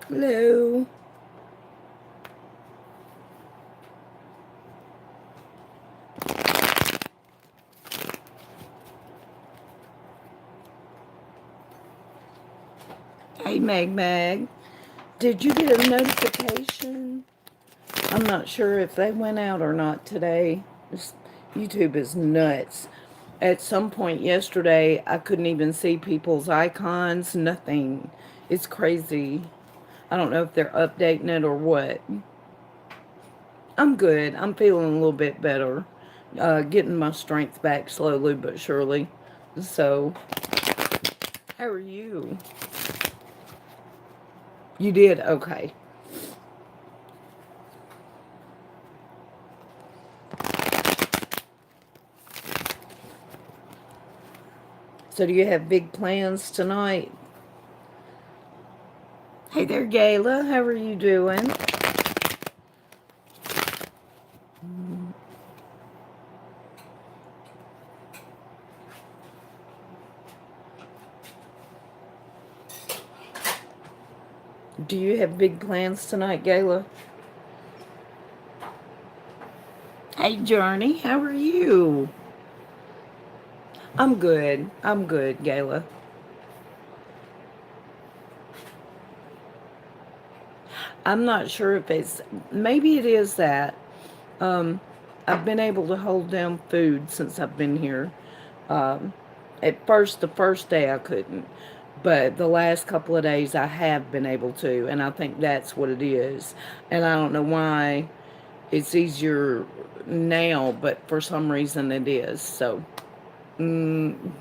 Hello. Hey, Meg Mag. Did you get a notification? I'm not sure if they went out or not today. YouTube is nuts. At some point yesterday, I couldn't even see people's icons, nothing. It's crazy. I don't know if they're updating it or what. I'm good. I'm feeling a little bit better. Getting my strength back slowly but surely. So, how are you? You did? Okay. So, do you have big plans tonight? Hey there, Gayla. How are you doing? Do you have big plans tonight, Gayla? Hey, Journey. How are you? I'm good. I'm good, Gayla. I'm not sure if it's, maybe it is that. Um, I've been able to hold down food since I've been here. Um, at first, the first day I couldn't, but the last couple of days I have been able to, and I think that's what it is. And I don't know why it's easier now, but for some reason it is. So, mm,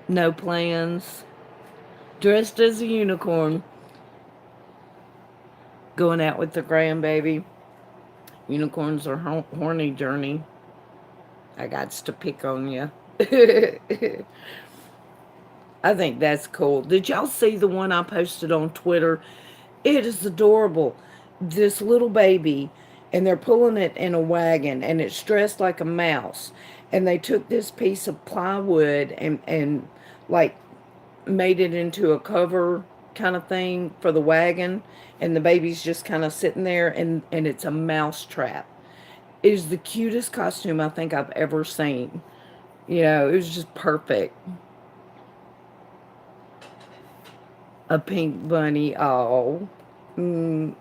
no plans. Dressed as a unicorn, going out with the grandbaby. Unicorns are horny, Journey. I got to pick on you. I think that's cool. Did y'all see the one I posted on Twitter? It is adorable. This little baby, and they're pulling it in a wagon, and it's dressed like a mouse. And they took this piece of plywood and like made it into a cover kind of thing for the wagon, and the baby's just kind of sitting there, and it's a mouse trap. It is the cutest costume I think I've ever seen. You know, it was just perfect. A pink bunny. Oh. Mm,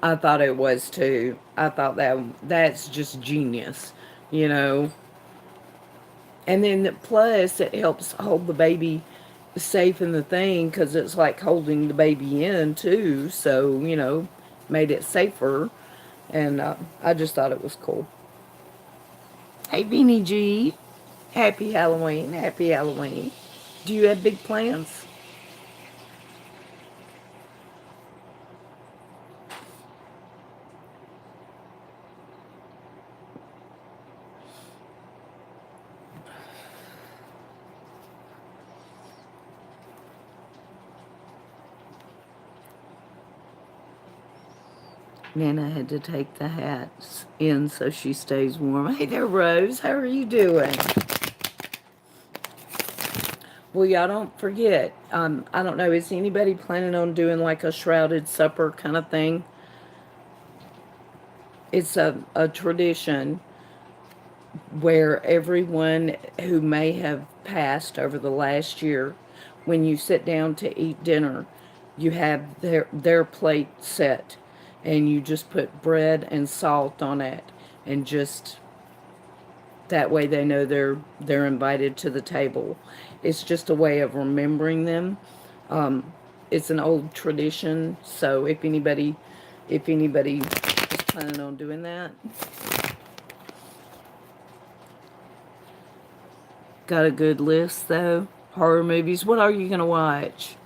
I thought it was too. I thought that's just genius, you know. And then plus it helps hold the baby safe in the thing because it's like holding the baby in too. So made it safer, and I just thought it was cool. Hey, Beanie G, happy Halloween! Happy Halloween! Do you have big plans? Nana had to take the hats in so she stays warm. Hey there, Rose. How are you doing? Well, y'all don't forget. I don't know. Is anybody planning on doing like a shrouded supper kind of thing? It's a tradition where everyone who may have passed over the last year, when you sit down to eat dinner, you have their plate set, and you just put bread and salt on it, and just that way they know they're invited to the table. It's just a way of remembering them. Um, it's an old tradition, so if anybody is planning on doing that, got a good list though. Horror movies. What are you gonna watch?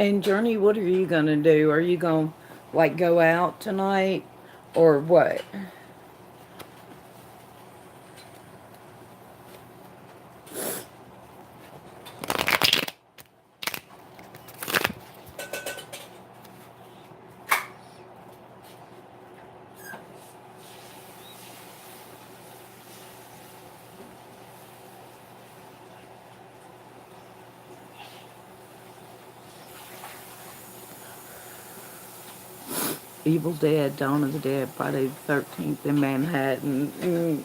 And Journey, what are you gonna do? Are you gonna like go out tonight or what? Evil Dead, Dawn of the Dead, Friday the 13th in Manhattan.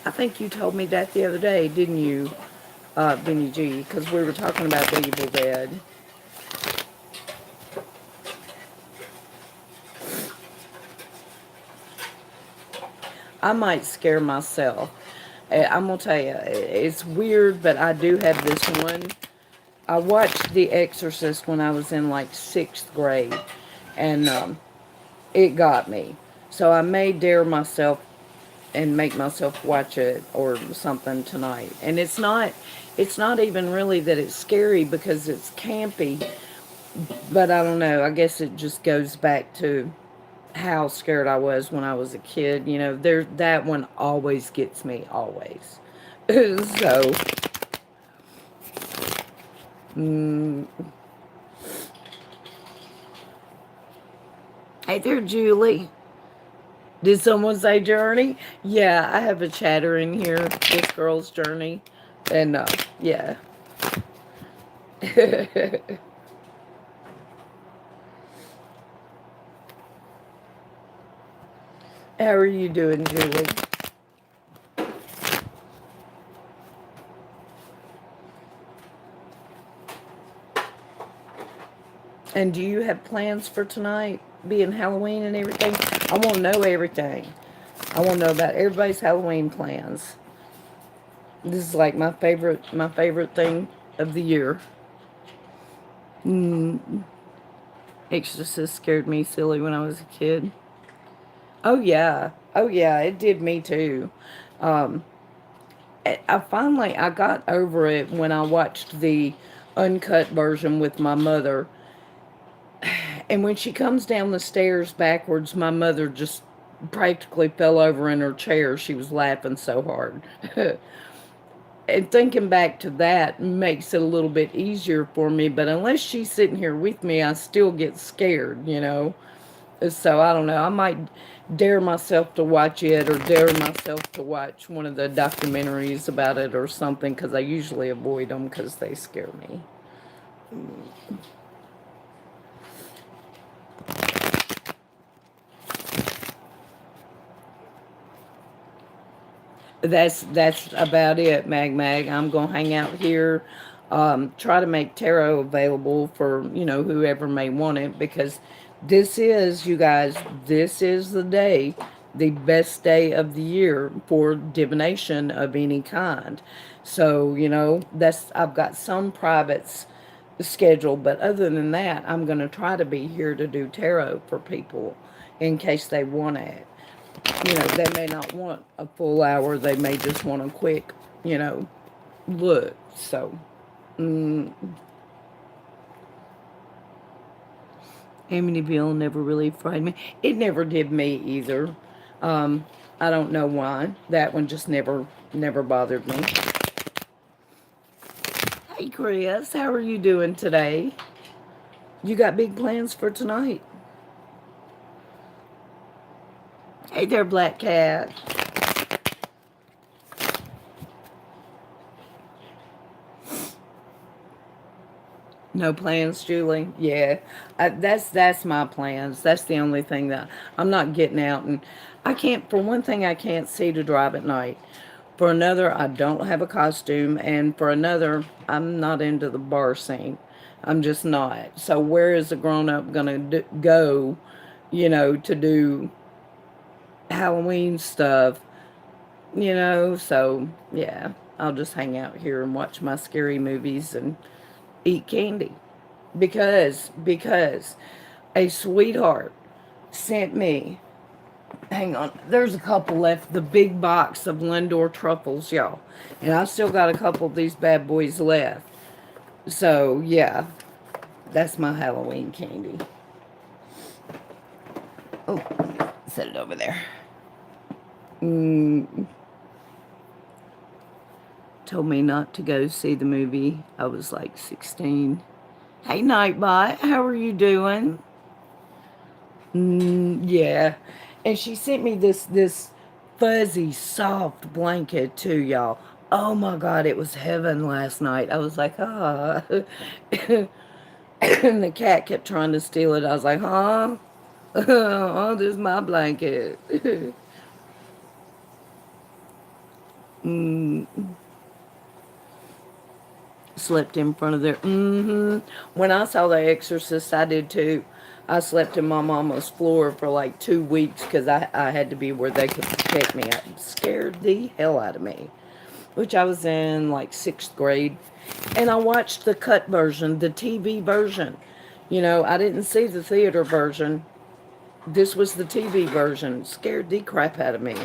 I think you told me that the other day, didn't you, Benny G? Because we were talking about the Evil Dead. I might scare myself. I'm going to tell you, it's weird, but I do have this one. I watched The Exorcist when I was in like 6th grade, and it got me. So I may dare myself and make myself watch it or something tonight. And it's not even really that it's scary because it's campy, but I don't know. I guess it just goes back to how scared I was when I was a kid. You know, that one always gets me, always. So, mm, hey there, Julie. Did someone say Journey? Yeah, I have a chatter in here. This girl's Journey. And, yeah. How are you doing, Julie? And do you have plans for tonight, being Halloween and everything? I want to know everything. I want to know about everybody's Halloween plans. This is like my favorite thing of the year. Mm, Exorcist scared me silly when I was a kid. Oh yeah, oh yeah, it did me too. Um, I got over it when I watched the uncut version with my mother. And when she comes down the stairs backwards, my mother just practically fell over in her chair. She was laughing so hard. And thinking back to that makes it a little bit easier for me. But unless she's sitting here with me, I still get scared, you know. So I don't know. I might dare myself to watch it or dare myself to watch one of the documentaries about it or something because I usually avoid them because they scare me. That's about it, Mag. I'm gonna hang out here, try to make tarot available for whoever may want it because this is, you guys, this is the day, the best day of the year for divination of any kind. So that's I've got some privates scheduled, but other than that, I'm gonna try to be here to do tarot for people in case they want it. They may not want a full hour. They may just want a quick, look. So, mm, Amityville never really frightened me. It never did me either. Um, I don't know why. That one just never bothered me. Hey, Chris, how are you doing today? You got big plans for tonight? Hey there, Black Cat. No plans, Julie. Yeah, that's my plans. That's the only thing that I'm not getting out, and I can't. For one thing, I can't see to drive at night. For another, I don't have a costume, and for another, I'm not into the bar scene. I'm just not. So where is a grown up gonna go, to do Halloween stuff? So yeah, I'll just hang out here and watch my scary movies and eat candy because a sweetheart sent me, hang on, there's a couple left, the big box of Lindor truffles, y'all, and I still got a couple of these bad boys left. So, yeah, that's my Halloween candy. Oh, set it over there. Mm, told me not to go see the movie. I was like 16. Hey, Nightbot, how are you doing? Yeah. And she sent me this fuzzy, soft blanket too, y'all. Oh my God, it was heaven last night. I was like, ah. And the cat kept trying to steal it. I was like, huh? Oh, this is my blanket. Slept in front of their. When I saw The Exorcist, I did too. I slept in my mama's floor for like 2 weeks because I had to be where they could protect me. It scared the hell out of me. Which I was in like 6th grade. And I watched the cut version, the TV version. You know, I didn't see the theater version. This was the TV version. It scared the crap out of me.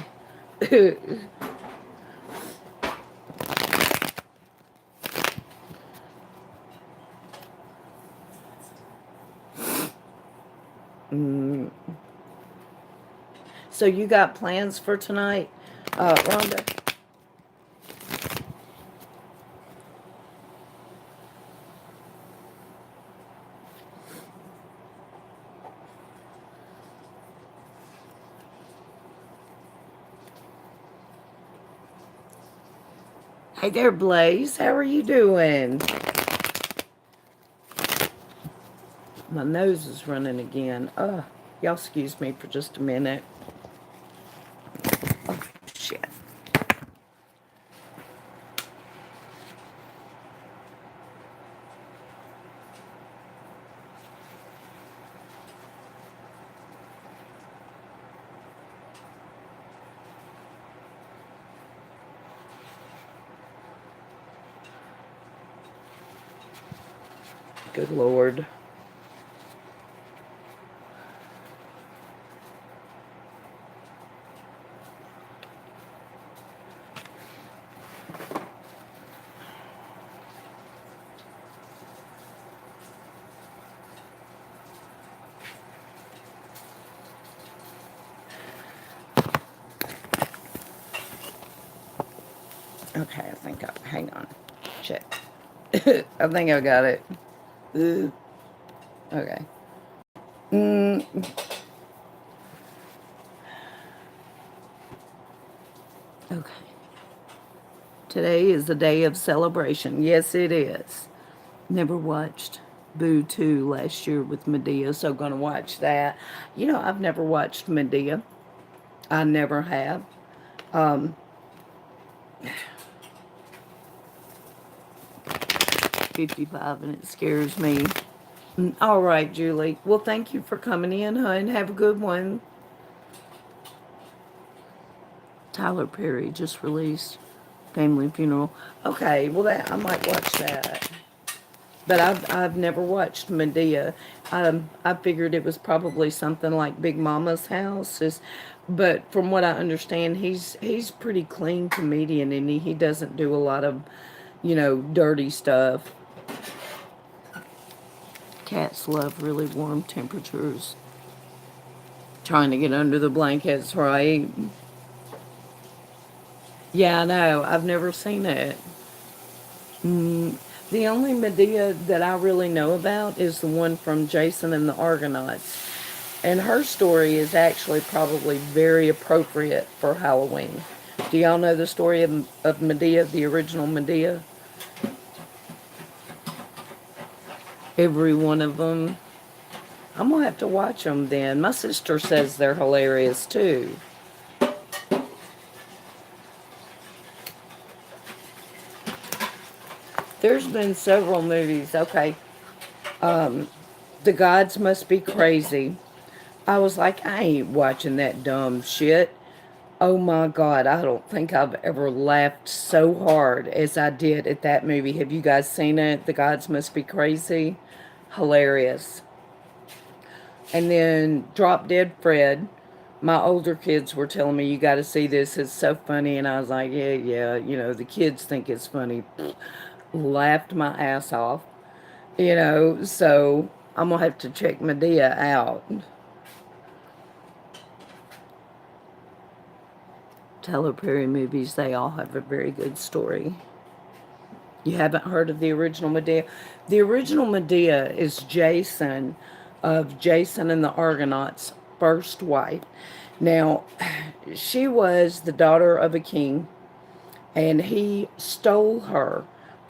So you got plans for tonight, Rhonda? Hey there, Blaze. How are you doing? My nose is running again. Y'all excuse me for just a minute. Oh, shit. Good Lord. Okay, I think hang on. Shit. I think I got it. Okay. Mm, okay. Today is the day of celebration. Yes, it is. Never watched Boo 2 last year with Medea, so gonna watch that. You know, I've never watched Medea. I never have. Um, 55 and it scares me. All right, Julie. Well, thank you for coming in, hun. Have a good one. Tyler Perry just released Family Funeral. Okay, well, I might watch that. But I've never watched Medea. I figured it was probably something like Big Mama's House. But from what I understand, he's pretty clean comedian, and he doesn't do a lot of, dirty stuff. Cats love really warm temperatures. Trying to get under the blankets, right? Yeah, I know. I've never seen it. The only Medea that I really know about is the one from Jason and the Argonauts. And her story is actually probably very appropriate for Halloween. Do y'all know the story of Medea, the original Medea? Every one of them. I'm going to have to watch them then. My sister says they're hilarious too. There's been several movies. Okay. The Gods Must Be Crazy. I was like, I ain't watching that dumb shit. Oh my God, I don't think I've ever laughed so hard as I did at that movie. Have you guys seen it? The Gods Must Be Crazy. Hilarious. And then Drop Dead Fred. My older kids were telling me, you got to see this. It's so funny. And I was like, yeah, the kids think it's funny. Laughed my ass off. You know, so I'm going to have to check Medea out. Tyler Perry movies, they all have a very good story. You haven't heard of the original Medea? The original Medea is Jason, of Jason and the Argonauts' first wife. Now, she was the daughter of a king, and he stole her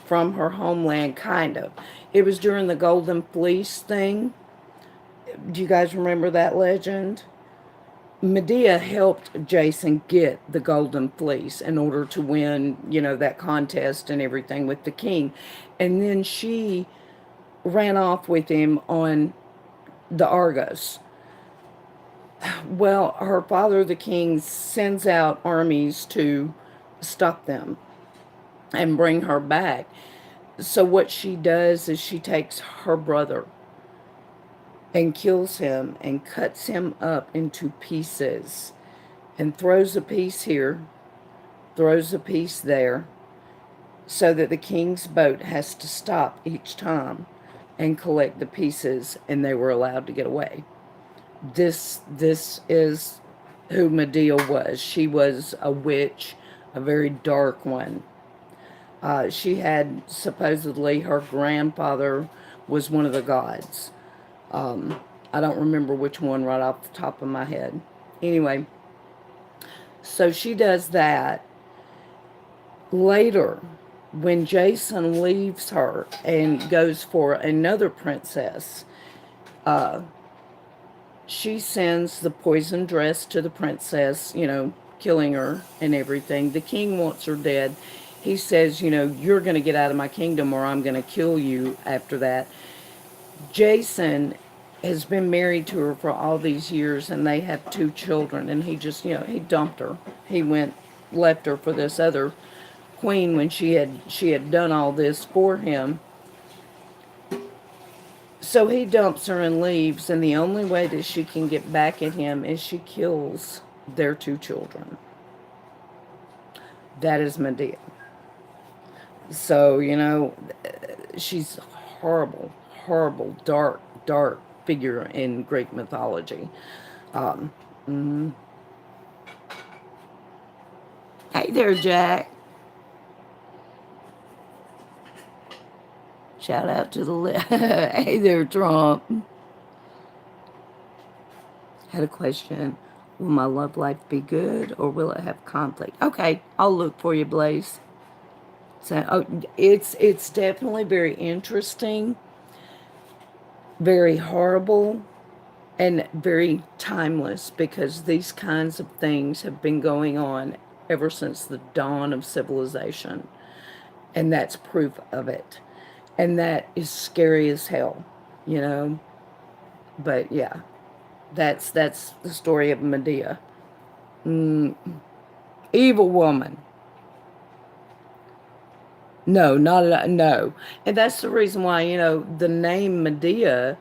from her homeland, kind of. It was during the Golden Fleece thing. Do you guys remember that legend? Medea helped Jason get the Golden Fleece in order to win, you know, that contest and everything with the king. And then she ran off with him on the Argos. Well, her father, the king, sends out armies to stop them and bring her back. So what she does is she takes her brother and kills him and cuts him up into pieces and throws a piece here, throws a piece there, so that the king's boat has to stop each time and collect the pieces, and they were allowed to get away. This is who Medea was. She was a witch, a very dark one. She had, supposedly, her grandfather was one of the gods. I don't remember which one right off the top of my head. Anyway, so she does that. Later, when Jason leaves her and goes for another princess, she sends the poison dress to the princess, you know, killing her and everything. The king wants her dead. He says, you know, you're going to get out of my kingdom or I'm going to kill you after that. Jason has been married to her for all these years, and they have 2 children, and he just, you know, he dumped her. He left her for this other queen when she had done all this for him. So he dumps her and leaves, and the only way that she can get back at him is she kills their 2 children. That is Medea. So, you know, she's horrible, horrible, dark, dark figure in Greek mythology. Um, mm. Hey there, Jack. Shout out to the left. Hey there, Trump. Had a question. Will my love life be good or will it have conflict? Okay, I'll look for you, Blaze. So, it's definitely very interesting, very horrible, and very timeless, because these kinds of things have been going on ever since the dawn of civilization, and that's proof of it. And that is scary as hell, you know. But yeah, that's the story of Medea. Mm, evil woman. No, not at all. No. And that's the reason why, you know, the name Medea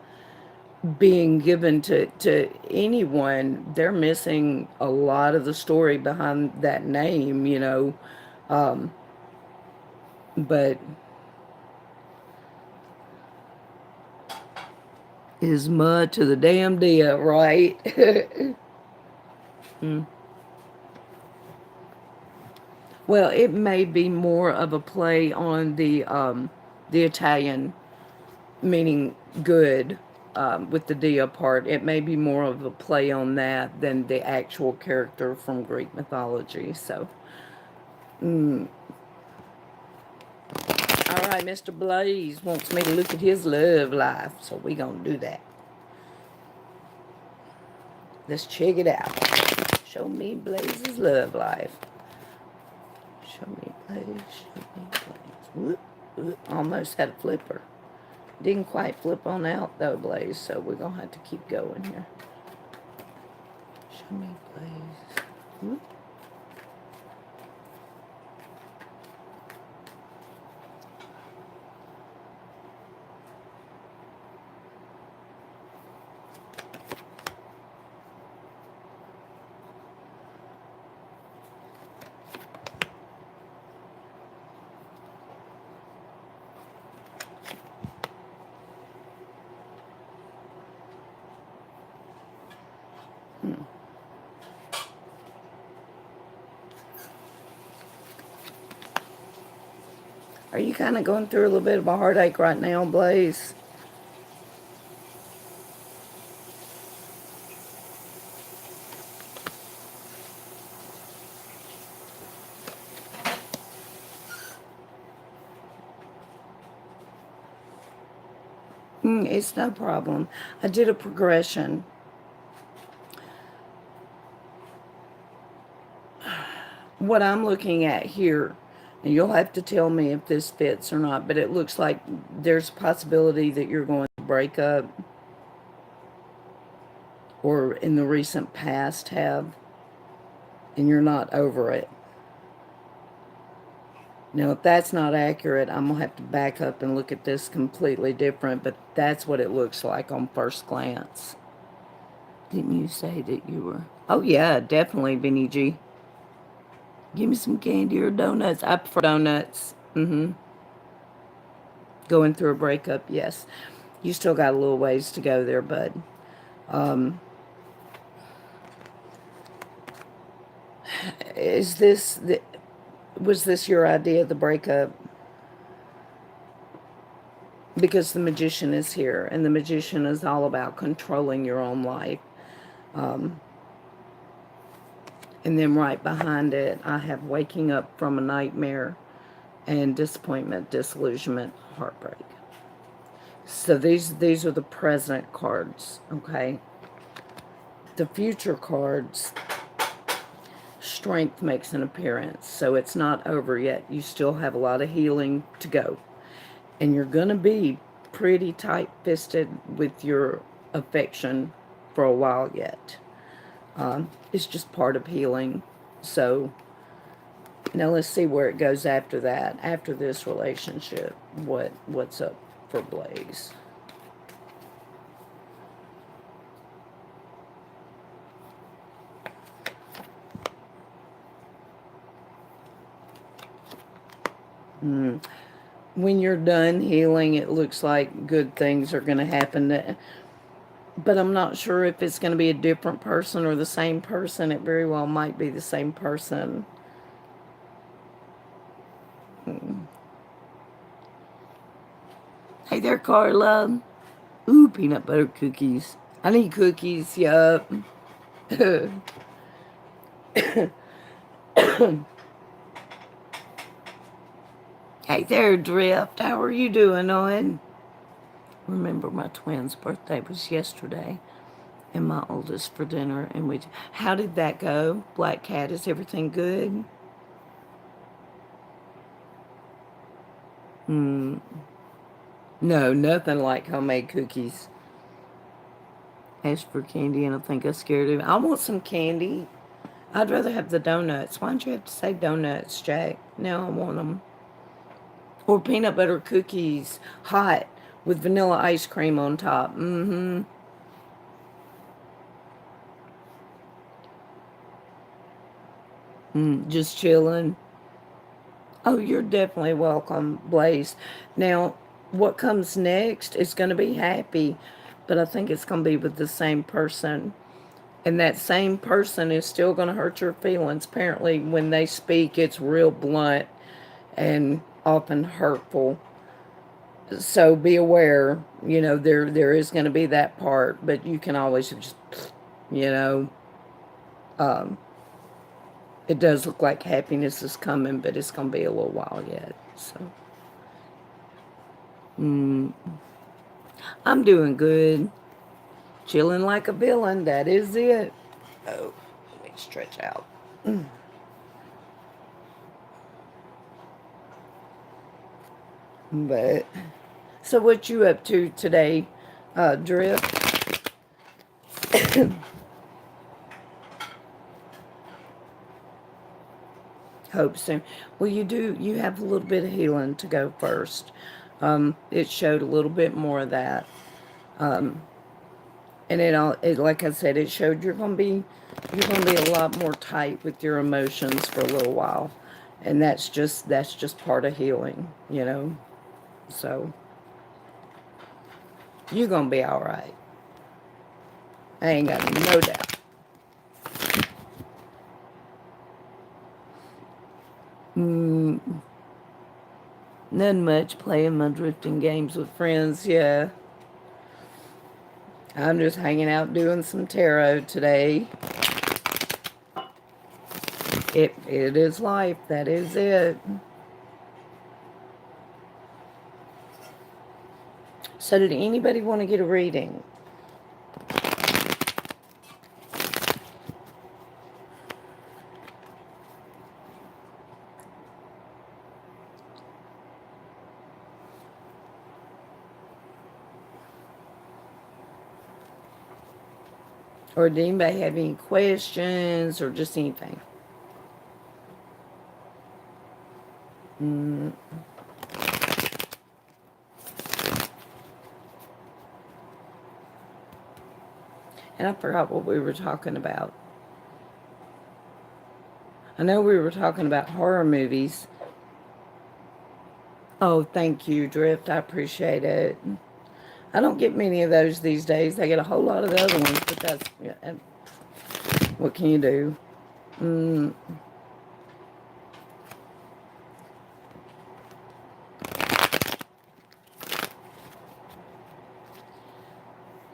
being given to anyone, they're missing a lot of the story behind that name, you know. Um, but is mud to the damn deal, right? Mm. Well, it may be more of a play on the Italian meaning good, with the dia part. It may be more of a play on that than the actual character from Greek mythology. So, mm. All right, Mr. Blaze wants me to look at his love life, so we gonna do that. Let's check it out. Show me Blaze's love life. Show me Blaze. Show me Blaze. Whoop, whoop. Almost had a flipper. Didn't quite flip on out though, Blaze, so we're gonna have to keep going here. Show me Blaze. Whoop. Are you kind of going through a little bit of a heartache right now, Blaze? It's no problem. I did a progression. What I'm looking at here, and you'll have to tell me if this fits or not, but it looks like there's a possibility that you're going to break up, or in the recent past have, and you're not over it. Now, if that's not accurate, I'm going to have to back up and look at this completely different, but that's what it looks like on first glance. Didn't you say that you were? Oh, yeah, definitely, Vinny G. Give me some candy or donuts. I prefer donuts. Going through a breakup, yes. You still got a little ways to go there, bud. Is this, was this your idea, the breakup? Because the magician is here, and the magician is all about controlling your own life. And then right behind it, I have waking up from a nightmare and disappointment, disillusionment, heartbreak. So these are the present cards, okay? The future cards, strength makes an appearance. So it's not over yet. You still have a lot of healing to go. And you're going to be pretty tight-fisted with your affection for a while yet. It's just part of healing. So now let's see where it goes after that. After this relationship, what's up for Blaze? When you're done healing, it looks like good things are going to happen. But I'm not sure if it's going to be a different person or the same person. It very well might be the same person. Hey there, Carla. Ooh, peanut butter cookies. I need cookies, yup. Hey there, Drift. How are you doing, Owen? Remember, my twin's birthday was yesterday, and my oldest for dinner. And how did that go? Black Cat, is everything good? No, nothing like homemade cookies. Asked for candy, and I think I scared him. I want some candy. I'd rather have the donuts. Why don't you have to say donuts, Jack? No, I want them. Or peanut butter cookies, hot, with vanilla ice cream on top. Just chilling. Oh, you're definitely welcome, Blaze. Now, what comes next is going to be happy, but I think it's going to be with the same person. And that same person is still going to hurt your feelings. Apparently, when they speak, it's real blunt and often hurtful. So be aware, there is going to be that part, but you can always just, you know, it does look like happiness is coming, but it's going to be a little while yet. So, I'm doing good. Chilling like a villain. That is it. Oh, let me stretch out. But, so what you up to today, Drift? Hope soon. Well, you have a little bit of healing to go first. It showed a little bit more of that. And like I said, it showed you're gonna be a lot more tight with your emotions for a little while. And that's just part of healing. So you're gonna be all right. I ain't got no doubt. Nothing much, playing my drifting games with friends, yeah. I'm just hanging out doing some tarot today. It is life, that is it. So did anybody want to get a reading? Or did anybody have any questions or just anything? Mm. And I forgot what we were talking about. I know we were talking about horror movies. Oh, thank you, Drift. I appreciate it. I don't get many of those these days. I get a whole lot of the other ones, but that's... Yeah, what can you do? Mm.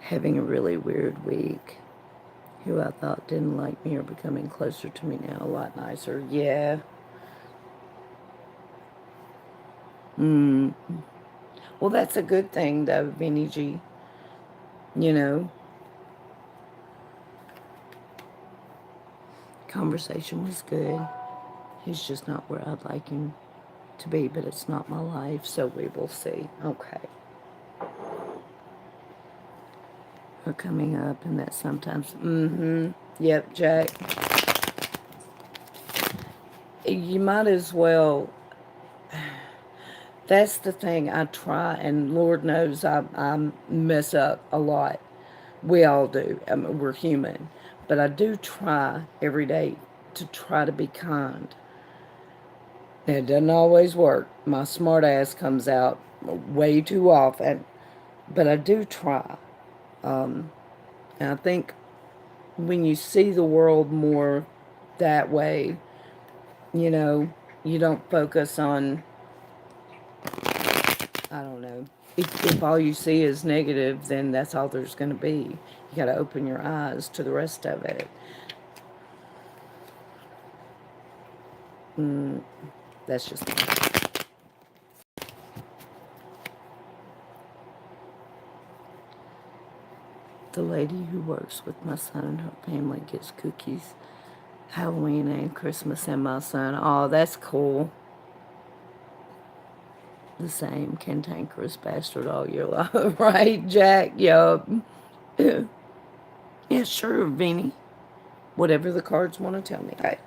Having a really weird week. Who I thought didn't like me are becoming closer to me now. A lot nicer. Yeah. Mm. Well, that's a good thing, though, Vinny G. You know, conversation was good. He's just not where I'd like him to be, but it's not my life, so we will see. Okay. We're coming up, and that sometimes... Yep, Jack. You might as well... That's the thing. I try, and Lord knows I mess up a lot. We all do. I mean, we're human. But I do try every day to try to be kind. It doesn't always work. My smart ass comes out way too often. But I do try. And I think when you see the world more that way, you know, you don't focus on, I don't know. If all you see is negative, then that's all there's going to be. You got to open your eyes to the rest of it. That's just... The lady who works with my son and her family gets cookies Halloween and Christmas, and my son. Oh, that's cool. The same cantankerous bastard all year long. Right, Jack? Yup. Yeah, sure, Vinny. Whatever the cards want to tell me. Okay.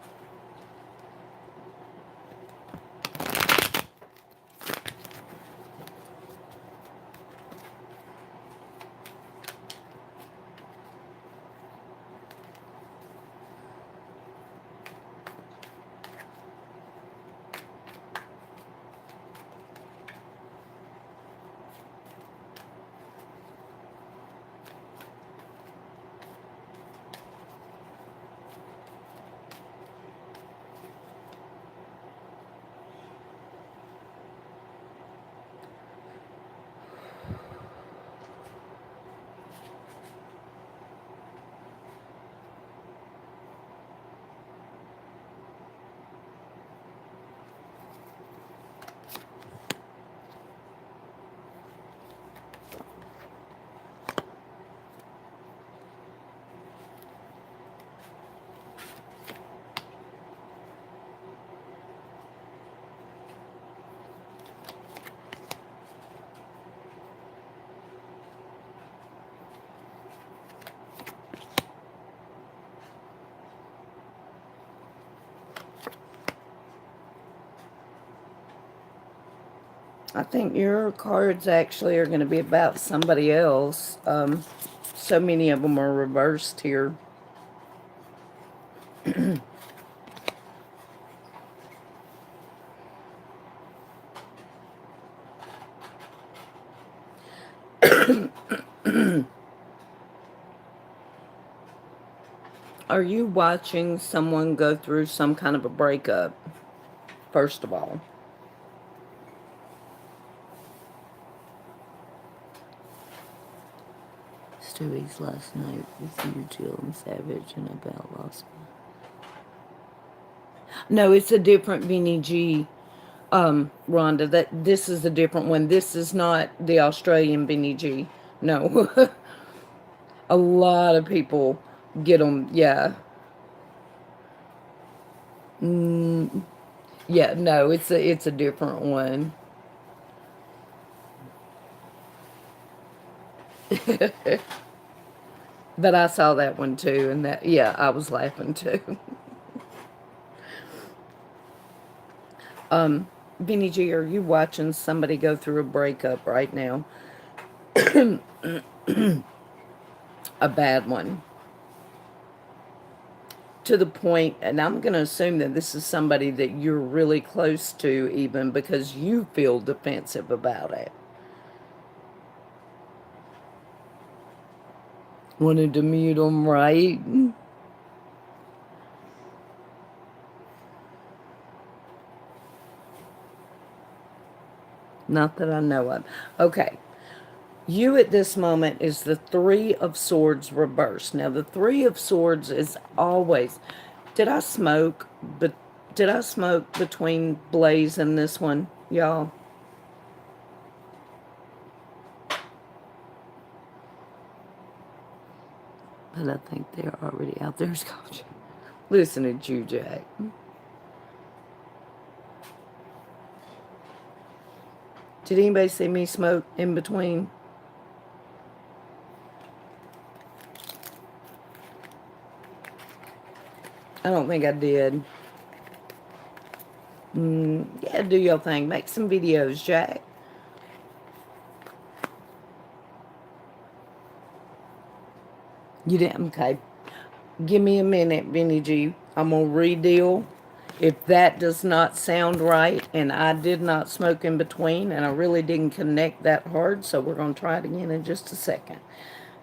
I think your cards actually are going to be about somebody else. So many of them are reversed here. Are you watching someone go through some kind of a breakup, first of all? Stewie's last night with you, Jill and Savage, and about lost. No, it's a different Beanie G, Rhonda. This is a different one. This is not the Australian Beanie G. No, a lot of people get them. Yeah, yeah. No, it's a different one. But I saw that one too, and that yeah, I was laughing too. Benny G, are you watching somebody go through a breakup right now? A bad one. To the point, and I'm going to assume that this is somebody that you're really close to, even because you feel defensive about it. Wanted to mute them, right? Not that I know of. Okay. You at this moment is the Three of Swords reversed. Now, the Three of Swords is always... Did I smoke? But did I smoke between Blaze and this one, y'all? But I think they're already out there. Listen to you, Jack. Did anybody see me smoke in between? I don't think I did. Yeah, do your thing. Make some videos, Jack. You didn't? Okay. Give me a minute, Benny G. I'm going to redeal. If that does not sound right, and I did not smoke in between, and I really didn't connect that hard, so we're going to try it again in just a second.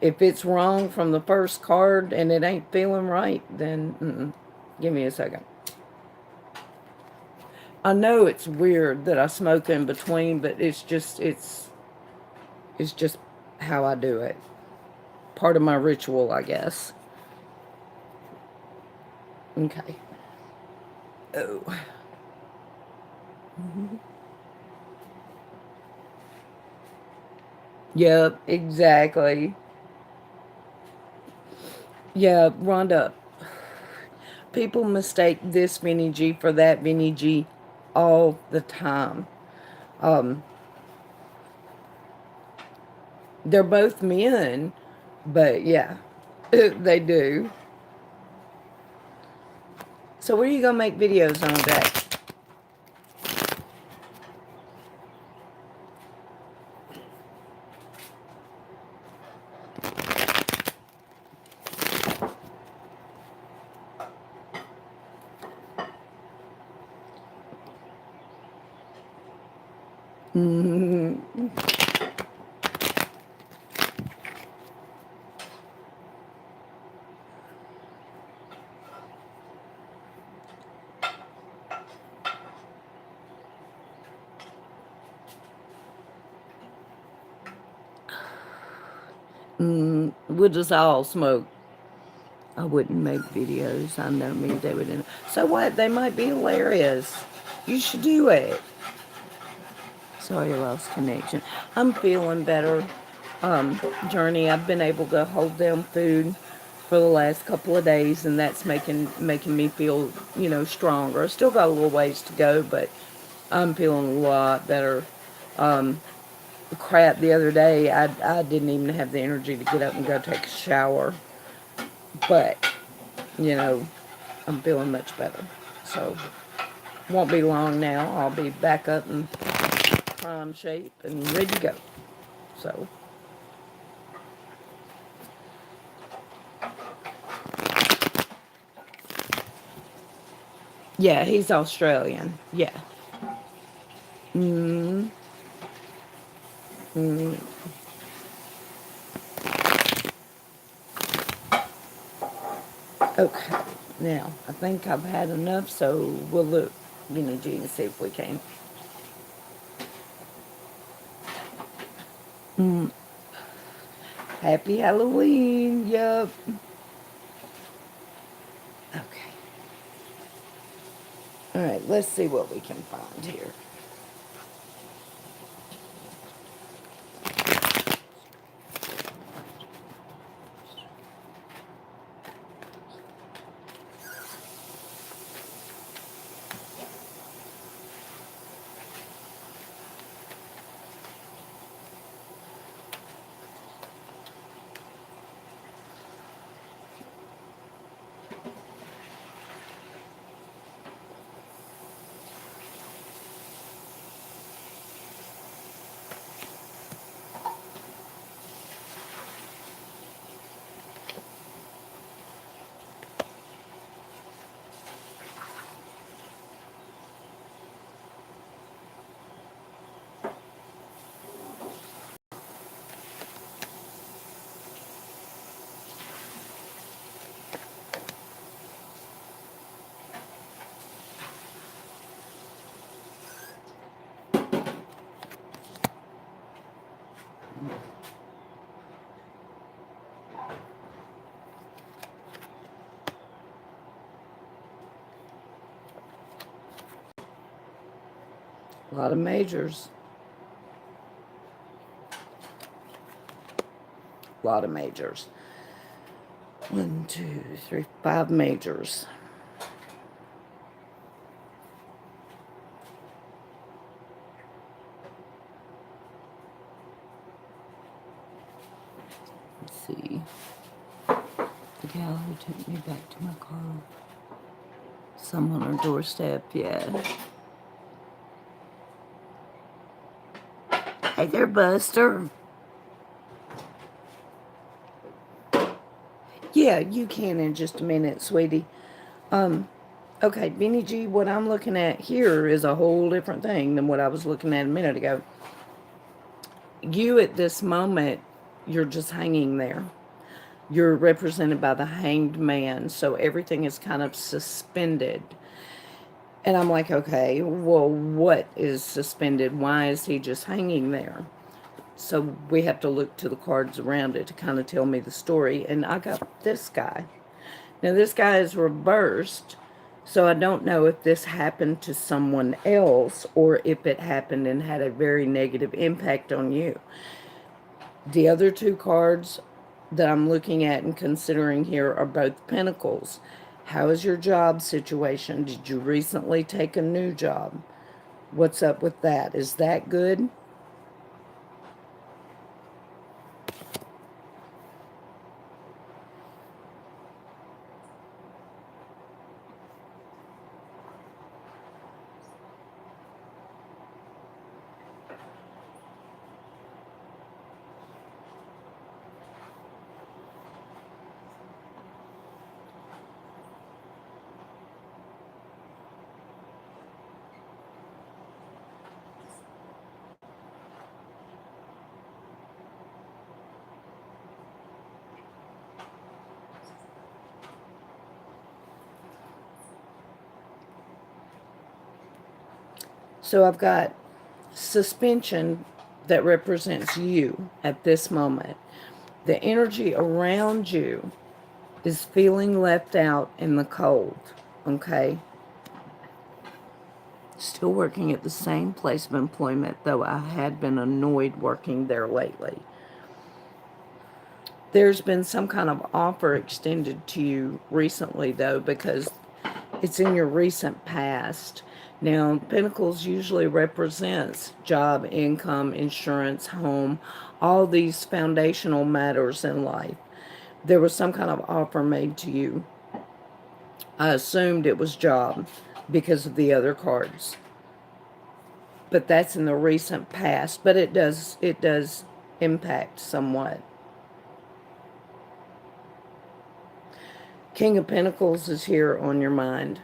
If it's wrong from the first card and it ain't feeling right, then give me a second. I know it's weird that I smoke in between, but it's just how I do it. Part of my ritual, I guess. Okay. Oh. Yep, exactly. Yeah, Rhonda, people mistake this Vinny G for that Vinny G all the time. They're both men, but yeah, they do. So where are you going to make videos on, Jack? We'll just all smoke. I wouldn't make videos. I know me, they wouldn't. So what? They might be hilarious. You should do it. Sorry, I lost connection. I'm feeling better, Journey. I've been able to hold down food for the last couple of days, and that's making me feel, stronger. I still got a little ways to go, but I'm feeling a lot better. Crap, the other day, I didn't even have the energy to get up and go take a shower. But, I'm feeling much better. So, won't be long now. I'll be back up in prime shape and ready to go. So, yeah, he's Australian. Yeah. Mm. Mm. Okay. Now, I think I've had enough, so we'll look, Guinea G, and see if we can. Happy Halloween. Yup. Okay. All right, let's see what we can find here. A lot of majors. A lot of majors. 1, 2, 3, 5 majors. Let's see. The gal who took me back to my car. Some on her doorstep, yeah. Hey there, Buster. Yeah, you can in just a minute, sweetie. Okay, Benny G, what I'm looking at here is a whole different thing than what I was looking at a minute ago. You at this moment, you're just hanging there. You're represented by the hanged man, so everything is kind of suspended. And I'm like, okay, well, what is suspended? Why is he just hanging there? So we have to look to the cards around it to kind of tell me the story. And I got this guy. Now, this guy is reversed, so I don't know if this happened to someone else or if it happened and had a very negative impact on you. The other two cards that I'm looking at and considering here are both pentacles. How is your job situation? Did you recently take a new job? What's up with that? Is that good? So I've got suspension that represents you at this moment. The energy around you is feeling left out in the cold, okay? Still working at the same place of employment, though I had been annoyed working there lately. There's been some kind of offer extended to you recently, though, because it's in your recent past. Now, Pentacles usually represents job, income, insurance, home, all these foundational matters in life. There was some kind of offer made to you. I assumed it was job because of the other cards. But that's in the recent past, but it does impact somewhat. King of Pentacles is here on your mind.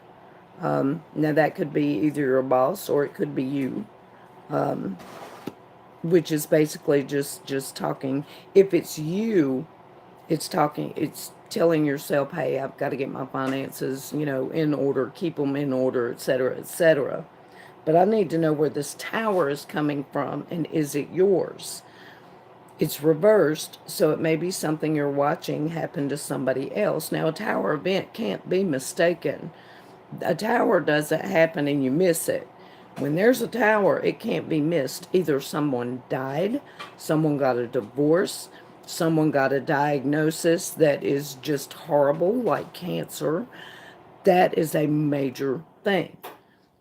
Now that could be either your boss or it could be you, which is basically just talking. If it's you, it's talking. It's telling yourself, "Hey, I've got to get my finances, in order, keep them in order, etc., etc." But I need to know where this tower is coming from, and is it yours? It's reversed, so it may be something you're watching happen to somebody else. Now, a tower event can't be mistaken. A tower doesn't happen and you miss it. When there's a tower, it can't be missed. Either someone died, someone got a divorce, someone got a diagnosis that is just horrible, like cancer. That is a major thing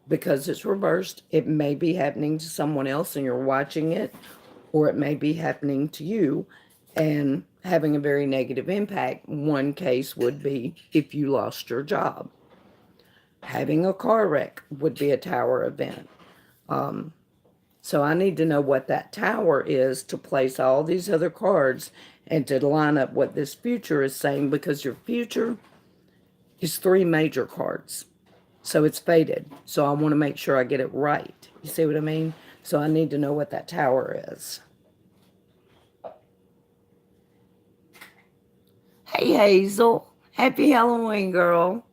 because it's reversed. It may be happening to someone else and you're watching it, or it may be happening to you and having a very negative impact. One case would be if you lost your job. Having a car wreck would be a tower event. So I need to know what that tower is to place all these other cards and to line up what this future is saying, because your future is three major cards. So it's faded. So I want to make sure I get it right. You see what I mean? So I need to know what that tower is. Hey, Hazel. Happy Halloween, girl.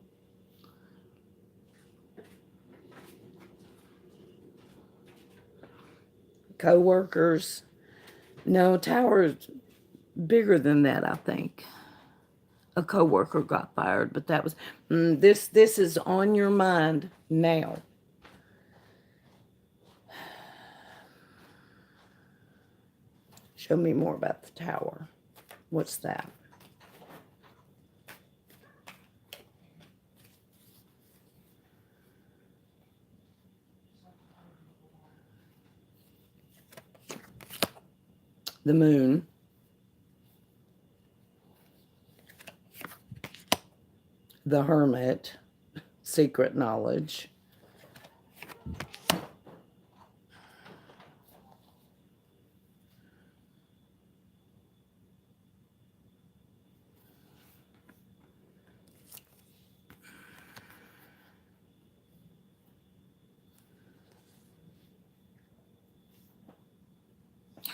Co-workers. No, tower's bigger than that, I think. A co-worker got fired, but that was this is on your mind now. Show me more about the tower. What's that? The moon. The hermit. Secret knowledge.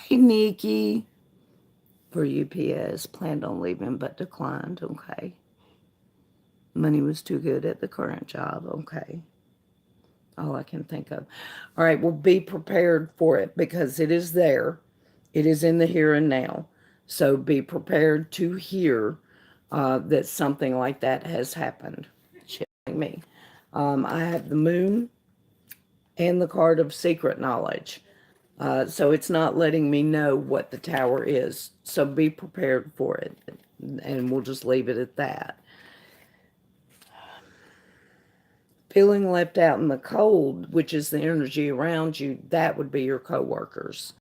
Hey, Nikki. For UPS, planned on leaving but declined. Okay. Money was too good at the current job. Okay. All I can think of. All right, well, be prepared for it because it is there. It is in the here and now. So be prepared to hear that something like that has happened. Chilling me. I have the moon and the card of secret knowledge. So it's not letting me know what the tower is. So be prepared for it. And we'll just leave it at that. Feeling left out in the cold, which is the energy around you, that would be your coworkers.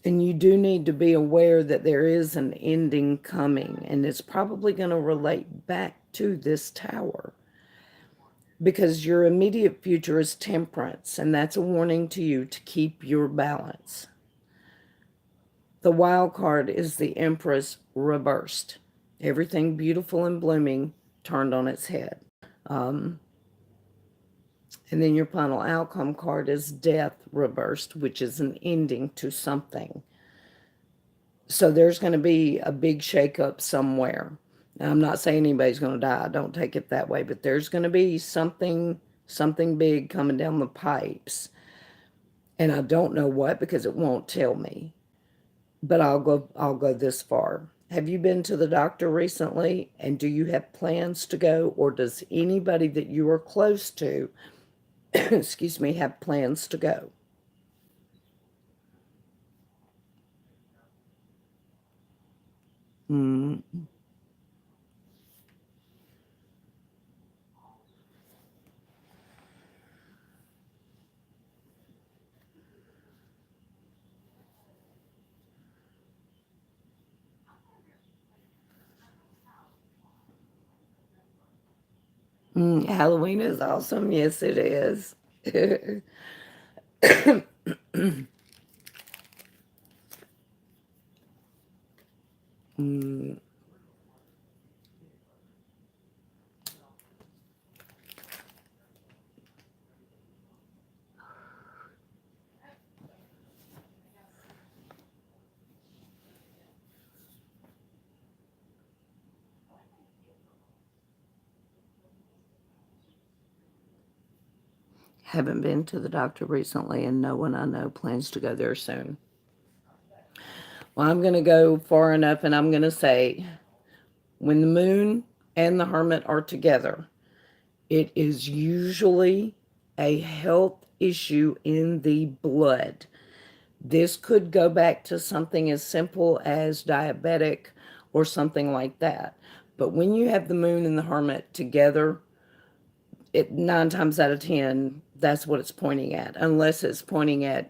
And you do need to be aware that there is an ending coming, and it's probably going to relate back to this tower because your immediate future is temperance, and that's a warning to you to keep your balance. The wild card is the Empress reversed. Everything beautiful and blooming turned on its head. And then your final outcome card is death reversed, which is an ending to something. So there's going to be a big shakeup somewhere. Now, I'm not saying anybody's going to die. Don't take it that way. But there's going to be something big coming down the pipes. And I don't know what because it won't tell me. But I'll go this far. Have you been to the doctor recently? And do you have plans to go? Or does anybody that you are close to, excuse me, have plans to go? Mm. Halloween is awesome. Yes, it is. Mm. Haven't been to the doctor recently, and no one I know plans to go there soon. Well, I'm going to go far enough, and I'm going to say when the moon and the hermit are together, it is usually a health issue in the blood. This could go back to something as simple as diabetic or something like that. But when you have the moon and the hermit together, it 9 times out of 10, that's what it's pointing at. Unless it's pointing at,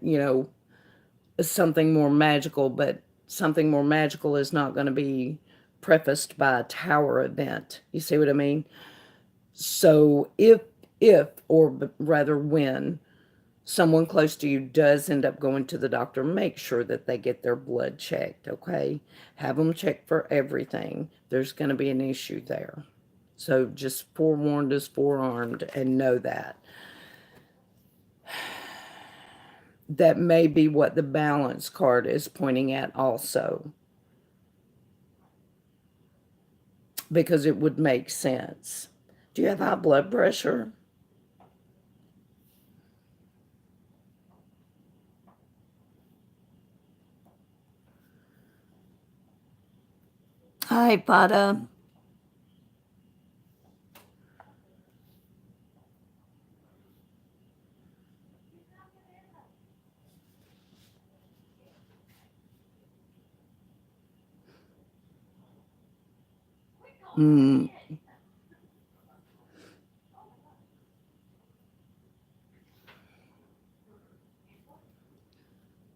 something more magical, but something more magical is not going to be prefaced by a tower event. You see what I mean? So if, or rather when, someone close to you does end up going to the doctor, make sure that they get their blood checked, okay? Have them checked for everything. There's going to be an issue there. So just forewarned is forearmed, and know that. That may be what the balance card is pointing at also, because it would make sense. Do you have high blood pressure? Hi, Pada. Mm,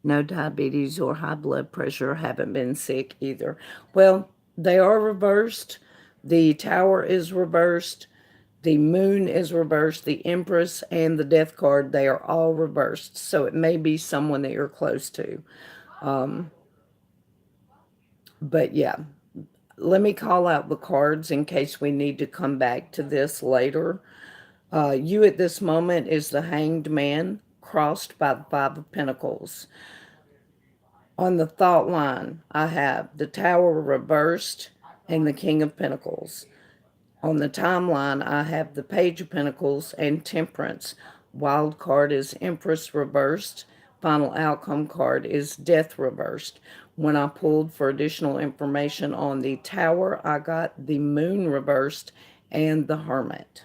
no diabetes or high blood pressure. Haven't been sick either. Well, they are reversed. The tower is reversed. The moon is reversed. The empress and the death card, they are all reversed. So it may be someone that you're close to. But yeah, let me call out the cards in case we need to come back to this later. You at this moment is the Hanged Man, crossed by the Five of Pentacles. On the thought line, I have the Tower reversed and the King of Pentacles. On the timeline, I have the Page of Pentacles and Temperance. Wild card is Empress reversed. Final outcome card is Death reversed. When I pulled for additional information on the Tower, I got the Moon reversed and the Hermit.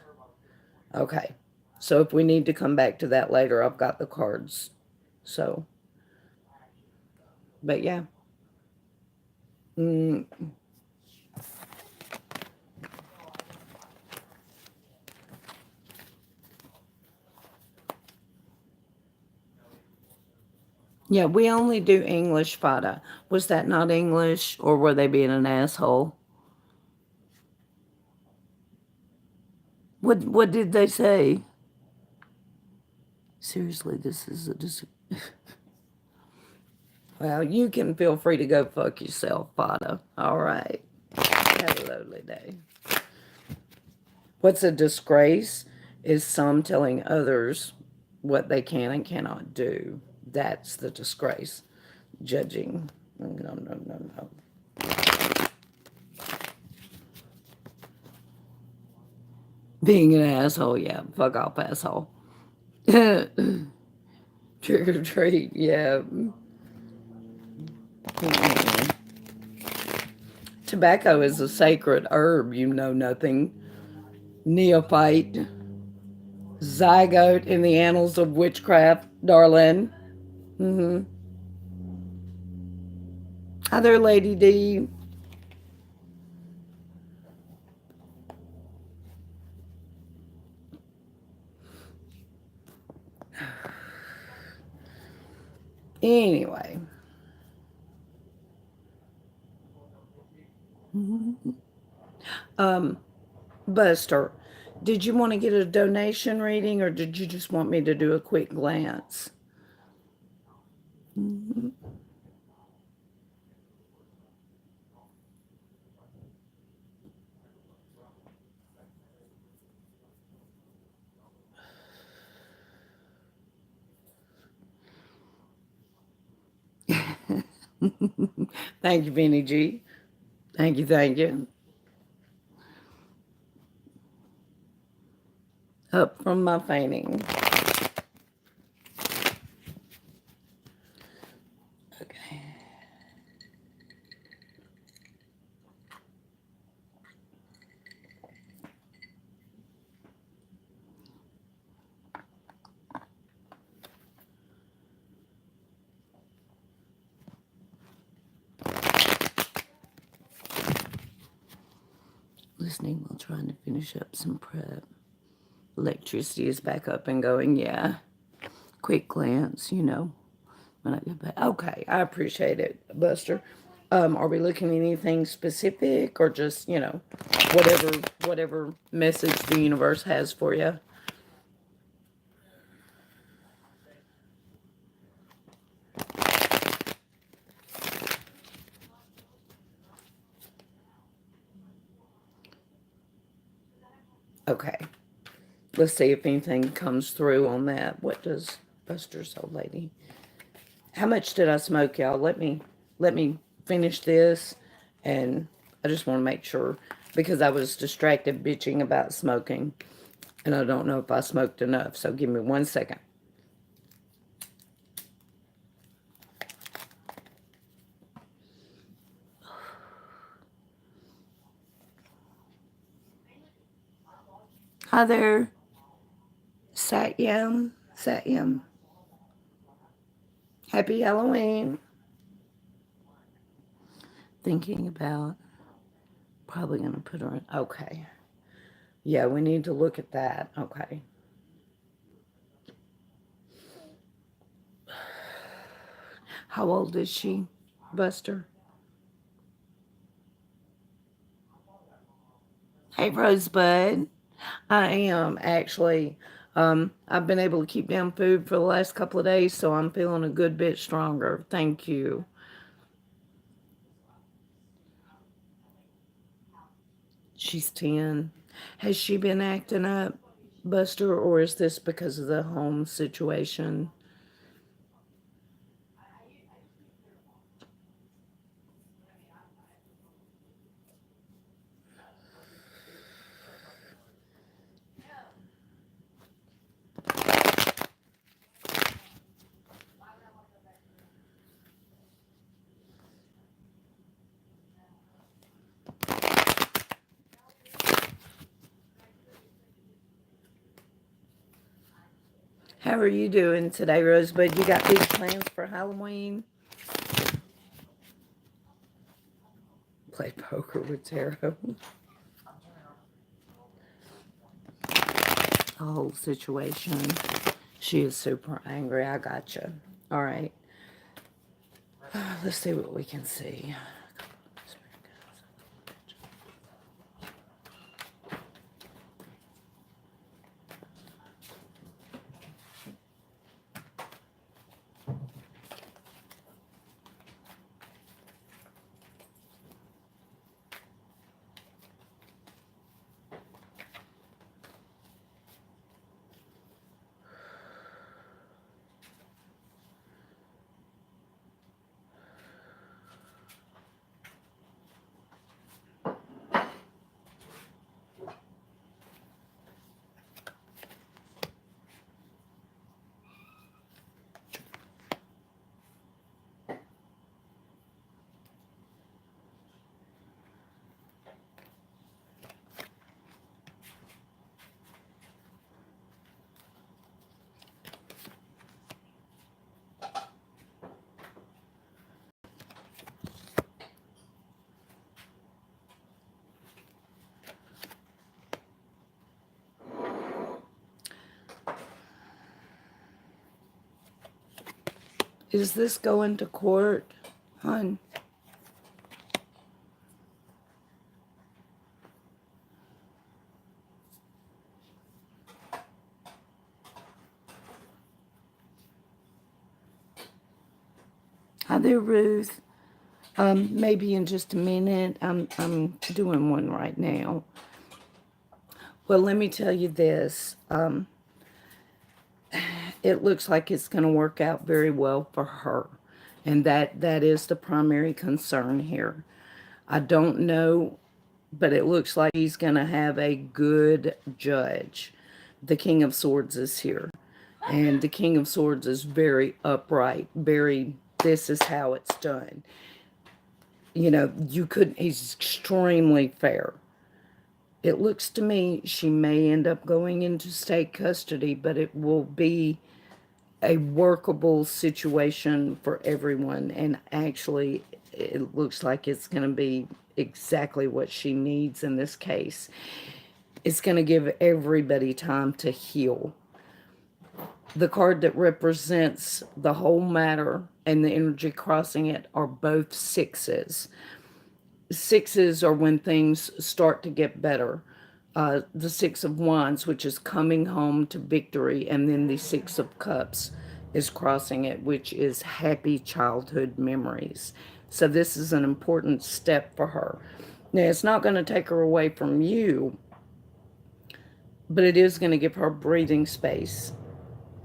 Okay, so if we need to come back to that later, I've got the cards. So, but yeah. Mm, yeah, we only do English, Fada. Was that not English, or were they being an asshole? What did they say? Seriously, this is a well, you can feel free to go fuck yourself, Fada. All right. Have a lovely day. What's a disgrace is some telling others what they can and cannot do. That's the disgrace. Judging. No, no, no, no. Being an asshole, yeah. Fuck off, asshole. Trick or treat, yeah. Tobacco is a sacred herb, you know nothing. Neophyte. Zygote in the annals of witchcraft, darling. Mm-hmm. Hi there, Lady D. Anyway. Buster, did you want to get a donation reading, or did you just want me to do a quick glance? Thank you, Benny G. Thank you, thank you. Up from my fainting. Listening while trying to finish up some prep. Electricity is back up and going, yeah. Quick glance, when I get back. Okay, I appreciate it, Buster. Are we looking at anything specific or just, whatever message the universe has for you? Okay. Let's see if anything comes through on that. What does Buster's old lady? How much did I smoke, y'all? Let me finish this, and I just want to make sure because I was distracted bitching about smoking, and I don't know if I smoked enough. So give me 1 second. Hi there, Satyam. Satyam. Happy Halloween. Thinking about probably gonna put her in. Okay. Yeah, we need to look at that. Okay. How old is she, Buster? Hey, Rosebud. I am actually. I've been able to keep down food for the last couple of days, so I'm feeling a good bit stronger. Thank you. She's 10. Has she been acting up, Buster, or is this because of the home situation? How are you doing today, Rosebud? You got big plans for Halloween? Play poker with tarot. The whole situation. She is super angry. I gotcha. All right. Let's see what we can see. Is this going to court, hon? Hi there, Ruth. Maybe in just a minute. I'm doing one right now. Well, let me tell you this. It looks like it's going to work out very well for her, and that is the primary concern here. I don't know, but it looks like he's going to have a good judge. The King of Swords is here, and the King of Swords is very upright, very, this is how it's done. You couldn't, he's extremely fair. It looks to me she may end up going into state custody, but it will be a workable situation for everyone. And actually, it looks like it's going to be exactly what she needs in this case. It's going to give everybody time to heal. The card that represents the whole matter and the energy crossing it are both sixes. Sixes are when things start to get better. The Six of Wands, which is coming home to victory, and then the Six of Cups is crossing it, which is happy childhood memories. So this is an important step for her. Now, it's not going to take her away from you, but it is going to give her breathing space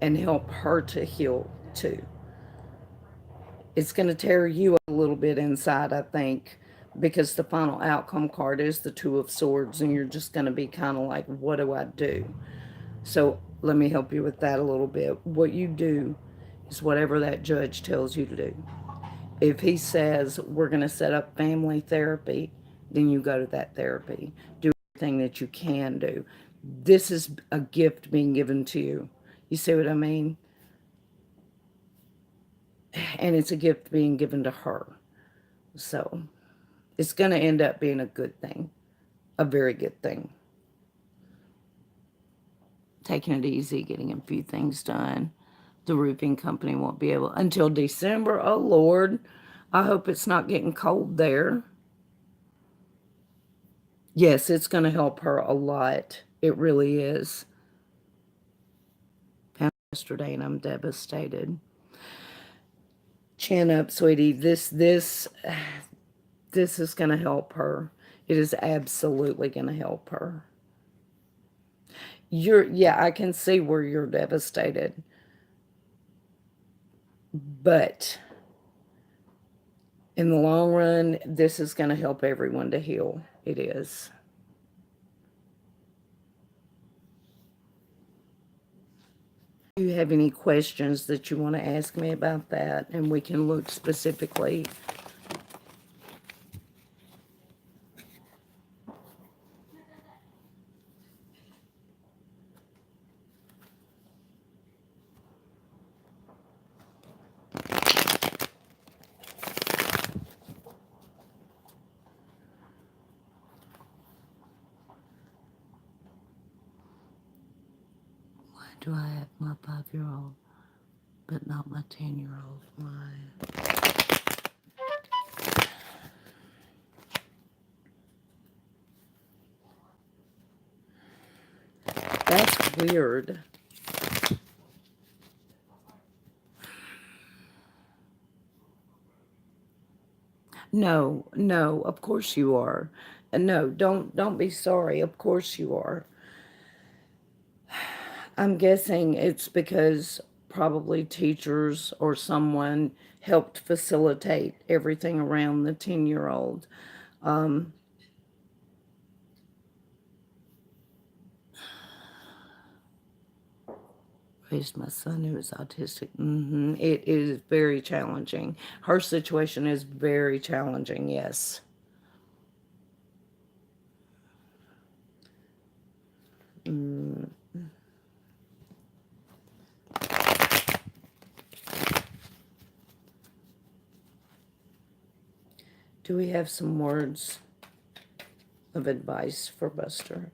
and help her to heal too. It's going to tear you a little bit inside, I think, because the final outcome card is the Two of Swords, and you're just going to be kind of like, what do I do? So let me help you with that a little bit. What you do is whatever that judge tells you to do. If he says, we're going to set up family therapy, then you go to that therapy. Do everything that you can do. This is a gift being given to you. You see what I mean? And it's a gift being given to her. So it's going to end up being a good thing, a very good thing. Taking it easy, getting a few things done. The roofing company won't be able until December. Oh, Lord. I hope it's not getting cold there. Yes, it's going to help her a lot. It really is. Found yesterday and I'm devastated. Chin up, sweetie. This is going to help her. It is absolutely going to help her. Yeah, I can see where you're devastated. But in the long run, this is going to help everyone to heal. It is. Do you have any questions that you want to ask me about that? And we can look specifically. Why do I have my 5-year-old, but not my 10-year-old? Why? That's weird. No, no, of course you are. No, don't be sorry. Of course you are. I'm guessing it's because probably teachers or someone helped facilitate everything around the 10-year-old. Raised my son who is autistic. It is very challenging. Her situation is very challenging, yes. Do we have some words of advice for Buster?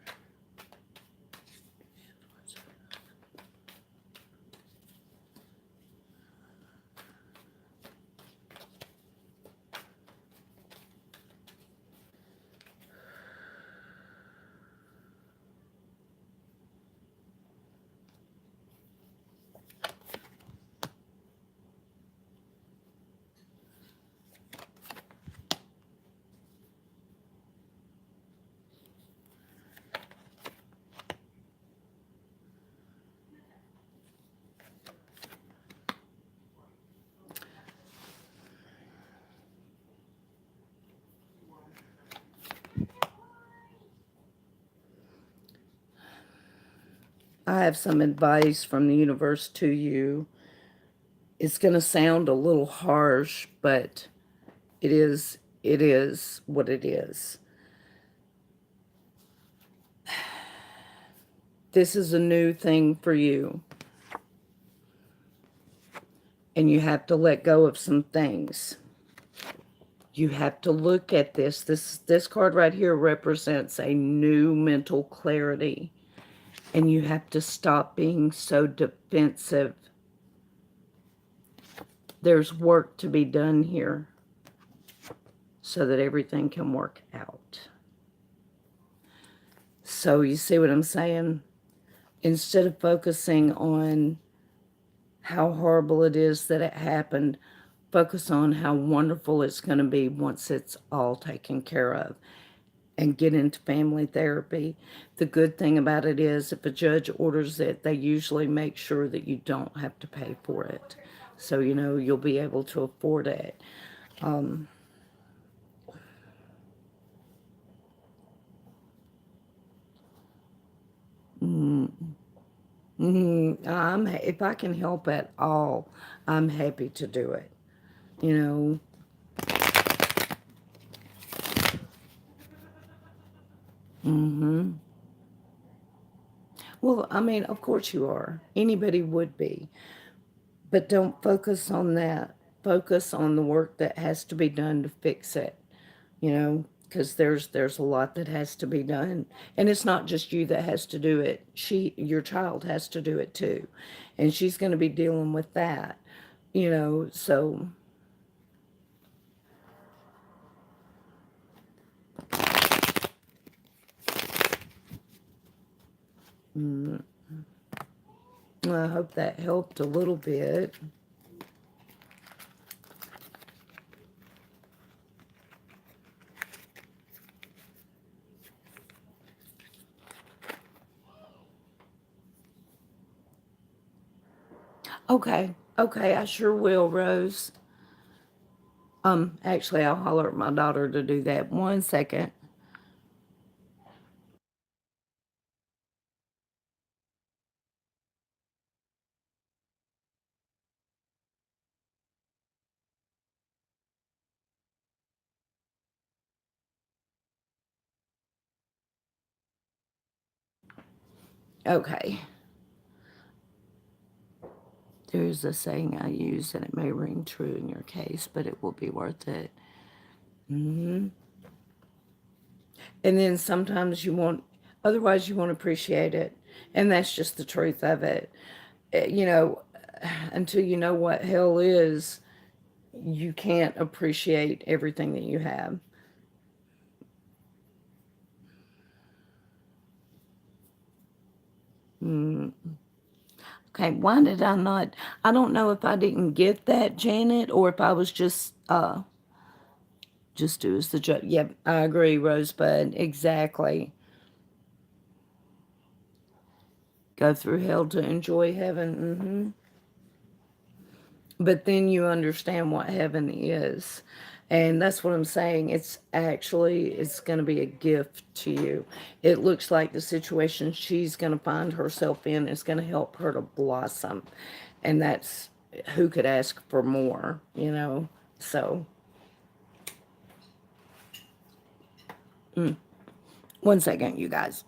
I have some advice from the universe to you. It's going to sound a little harsh, but it is what it is. This is a new thing for you. And you have to let go of some things. You have to look at this. This card right here represents a new mental clarity. And you have to stop being so defensive. There's work to be done here so that everything can work out. So you see what I'm saying? Instead of focusing on how horrible it is that it happened, focus on how wonderful it's going to be once it's all taken care of, and get into family therapy. The good thing about it is if a judge orders it, they usually make sure that you don't have to pay for it. So, you'll be able to afford it. Um, if I can help at all, I'm happy to do it. You know, well, I mean, of course you are. Anybody would be. But don't focus on that. Focus on the work that has to be done to fix it. Because there's a lot that has to be done, and it's not just you that has to do it. Your child has to do it too, and she's going to be dealing with that. So mm, I hope that helped a little bit. Okay, okay, I sure will, Rose. Actually, I'll holler at my daughter to do that. 1 second. Okay. There's a saying I use, and it may ring true in your case, but it will be worth it. hmm And then sometimes otherwise you won't appreciate it. And that's just the truth of it. Eh, You know, until you know what hell is, you can't appreciate everything that you have. Mm. Okay, why did I not? I don't know if I didn't get that, Janet, or if I was just do as the judge. Yep, I agree, Rosebud. Exactly. Go through hell to enjoy heaven. But then you understand what heaven is. And that's what I'm saying. It's going to be a gift to you. It looks like the situation she's going to find herself in is going to help her to blossom. And that's who could ask for more. So, 1 second, you guys.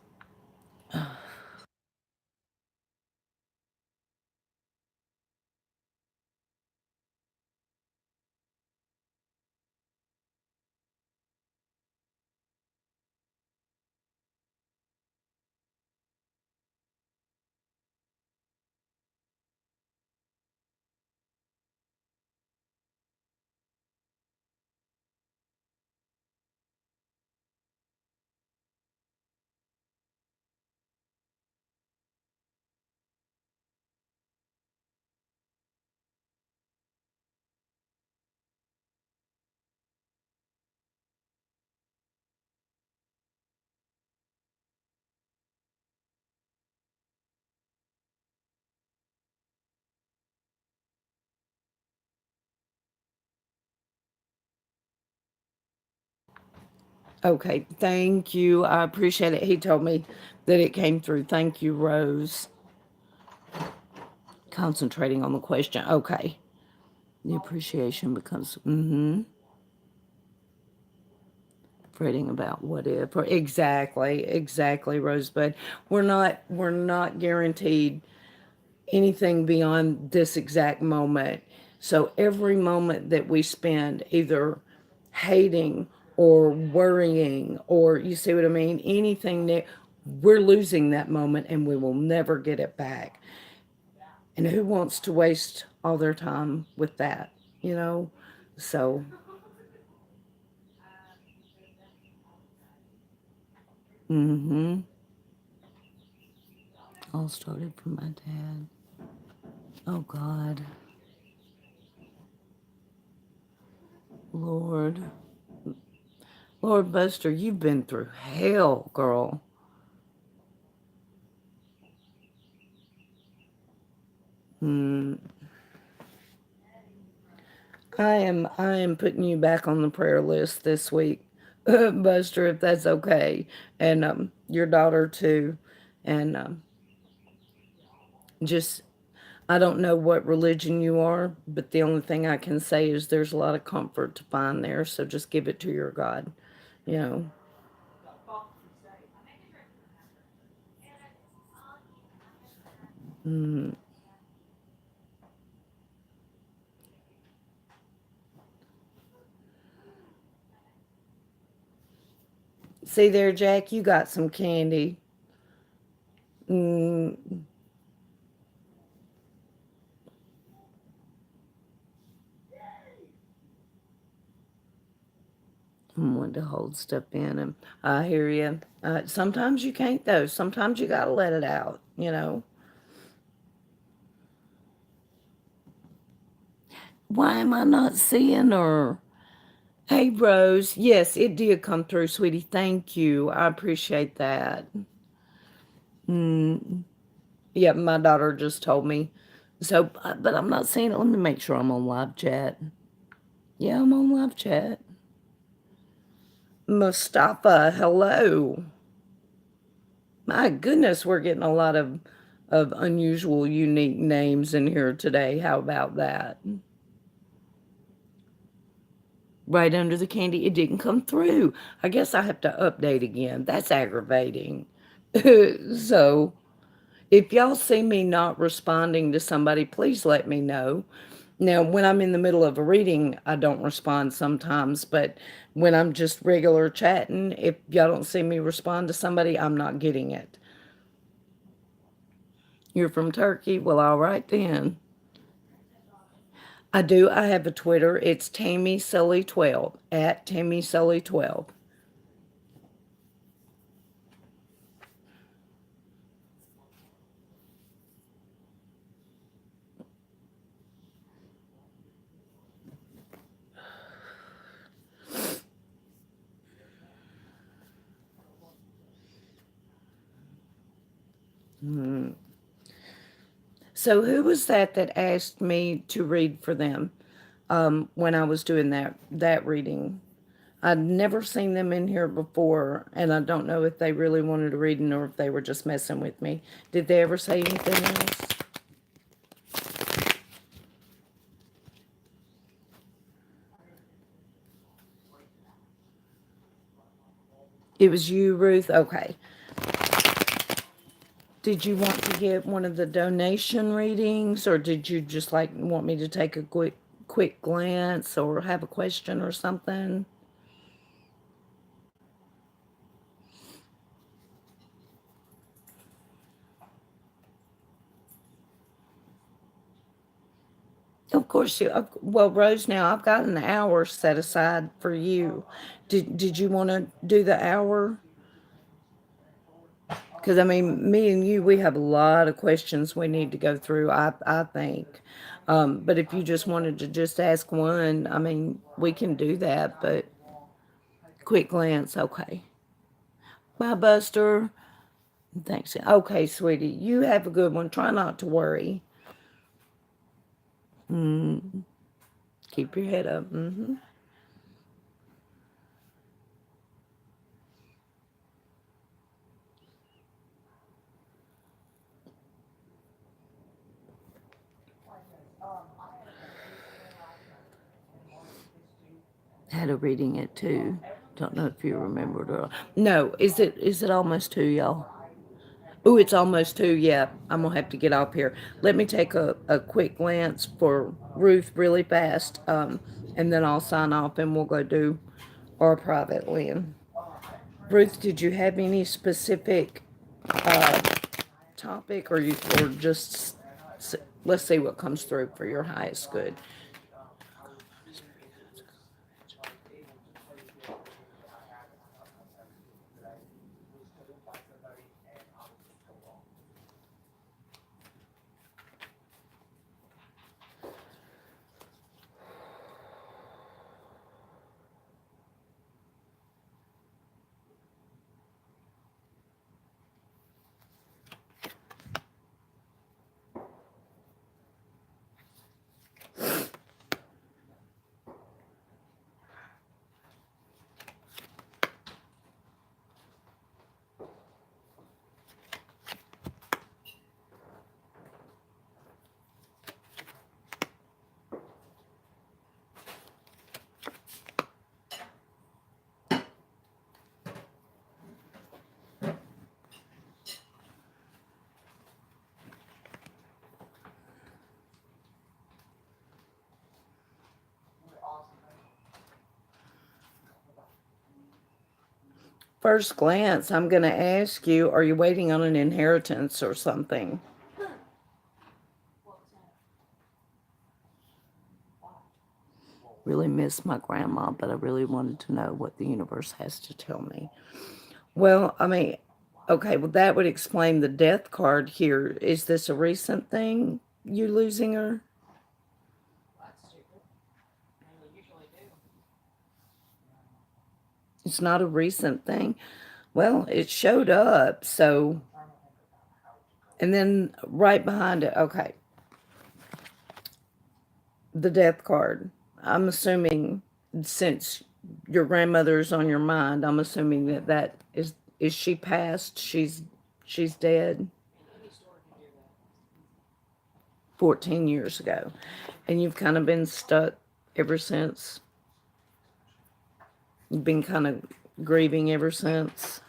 Okay, thank you. I appreciate it. He told me that it came through. Thank you, Rose. Concentrating on the question. Okay. The appreciation becomes fretting about what if, or exactly, Rosebud. We're not guaranteed anything beyond this exact moment. So every moment that we spend either hating or worrying, or you see what I mean? Anything that we're losing that moment and we will never get it back. And who wants to waste all their time with that, you know? So, mm-hmm. All started from my dad. Oh, God. Lord. Lord Buster, you've been through hell, girl. Mm, I am putting you back on the prayer list this week, Buster, if that's okay, and your daughter too, and just I don't know what religion you are, but the only thing I can say is there's a lot of comfort to find there. So just give it to your God, you know. Mm. See there, Jack, you got some candy. Mm, I'm one to hold stuff in, and I hear you. Sometimes you can't though. Sometimes you gotta let it out. You know. Why am I not seeing her? Hey, Rose. Yes, it did come through, sweetie. Thank you. I appreciate that. Mm, yeah, my daughter just told me. So, but I'm not seeing it. Let me make sure I'm on live chat. Yeah, I'm on live chat. Mustafa, hello. My goodness, we're getting a lot of unusual, unique names in here today. How about that? Right under the candy, it didn't come through. I guess I have to update again. That's aggravating. So, if y'all see me not responding to somebody, please let me know. Now, when I'm in the middle of a reading, I don't respond sometimes, but when I'm just regular chatting, if y'all don't see me respond to somebody, I'm not getting it. You're from Turkey? Well, all right then. I do. I have a Twitter. It's Tammy Sully 12 at Tammy Sully 12. Mm. So, who was that asked me to read for them when I was doing that reading? I'd never seen them in here before, and I don't know if they really wanted a reading or if they were just messing with me. Did they ever say anything else? It was you, Ruth? Okay. Did you want to get one of the donation readings, or did you just like want me to take a quick glance or have a question or something? Of course you. Well, Rose, now I've got an hour set aside for you. Did you want to do the hour? Because I mean, me and you, we have a lot of questions we need to go through. I think, but if you just wanted to just ask one, I mean, we can do that. But quick glance, okay. Bye, Buster. Thanks. Okay, sweetie, you have a good one. Try not to worry. Mm, keep your head up. Had a reading it too. Don't know if you remembered or no. Is it almost two, y'all? Oh, it's almost two. Yeah, I'm gonna have to get off here. Let me take a quick glance for Ruth really fast. and then I'll sign off and we'll go do our private land. Ruth, did you have any specific uh, topic, or just let's see what comes through for your highest good? First glance, I'm going to ask you, are you waiting on an inheritance or something? Really miss my grandma, but I really wanted to know what the universe has to tell me. Well, I mean, okay, well, that would explain the death card here. Is this a recent thing, you losing her? It's not a recent thing. Well, it showed up, so, and then right behind it, okay, the death card. I'm assuming since your grandmother is on your mind, I'm assuming that is she passed? She's dead 14 years ago. And you've kind of been stuck ever since. You've been kind of grieving ever since.